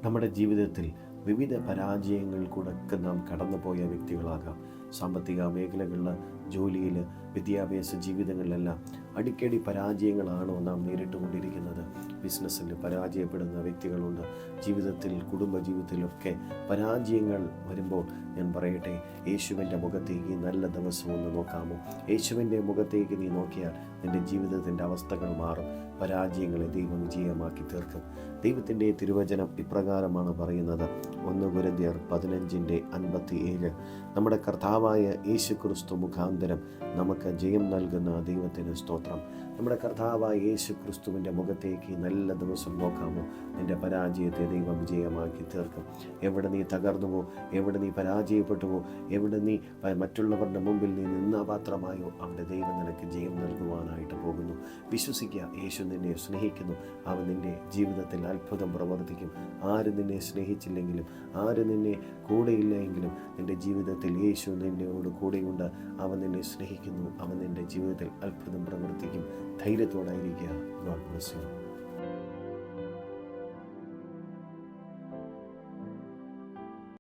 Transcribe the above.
നമ്മുടെ ജീവിതത്തിൽ വിവിധ പരാജയങ്ങൾ കൂടെയൊക്കെ നാം കടന്നുപോയ വ്യക്തികളാകാം. സാമ്പത്തിക മേഖലകളിൽ, ജോലിയിൽ, വിദ്യാഭ്യാസ ജീവിതങ്ങളിലെല്ലാം അടിക്കടി പരാജയങ്ങളാണോ നാം നേരിട്ടുകൊണ്ടിരിക്കുന്നത്? ബിസിനസ്സിൽ പരാജയപ്പെടുന്ന വ്യക്തികളുണ്ട്. ജീവിതത്തിൽ, കുടുംബജീവിതത്തിലൊക്കെ പരാജയങ്ങൾ വരുമ്പോൾ ഞാൻ പറയട്ടെ, യേശുവിൻ്റെ മുഖത്തേക്ക് ഈ നല്ല ദിവസം ഒന്ന് നോക്കാമോ? യേശുവിൻ്റെ മുഖത്തേക്ക് നീ നോക്കിയാൽ നിൻ്റെ ജീവിതത്തിൻ്റെ അവസ്ഥകൾ മാറും. പരാജയങ്ങളെ ദൈവം വിജയമാക്കി തീർക്കും. ദൈവത്തിൻ്റെ തിരുവചനം ഇപ്രകാരമാണ് പറയുന്നത്. 1 കൊരിന്ത്യർ 15:57. നമ്മുടെ കർത്താവായ യേശു ക്രിസ്തു മുഖാന്തരം നമുക്ക് ജയം നൽകുന്ന ദൈവത്തിന് സ്തോത്രം. നമ്മുടെ കർത്താവായ യേശു ക്രിസ്തുവിൻ്റെ മുഖത്തേക്ക് നല്ല ദിവസം നോക്കാമോ? നിൻ്റെ പരാജയത്തെ ദൈവം വിജയമാക്കി തീർക്കും. എവിടെ നീ തകർന്നുവോ, എവിടെ നീ പരാജയപ്പെട്ടുവോ, എവിടെ നീ മറ്റുള്ളവരുടെ മുമ്പിൽ നീ നിന്നാപാത്രമായോ, അവിടെ ദൈവം നിനക്ക് ജയം നൽകുവാനായിട്ട് പോകുന്നു. വിശ്വസിക്കുക, യേശു നിന്നെ സ്നേഹിക്കുന്നു. അവൻ നിൻ്റെ ജീവിതത്തിൽ അത്ഭുതം പ്രവർത്തിക്കും. ആര് നിന്നെ സ്നേഹിച്ചില്ലെങ്കിലും, ആര് നിന്നെ കൂടെയില്ല എങ്കിലും, നിൻ്റെ ജീവിതത്തിൽ യേശു നിന്നോട് കൂടെയുണ്ട്. അവൻ നിന്നെ സ്നേഹിക്കുന്നു. അവൻ നിൻ്റെ ജീവിതത്തിൽ അത്ഭുതം പ്രവർത്തിക്കും. ധൈര്യത്തോടായിരിക്കുക. God bless U.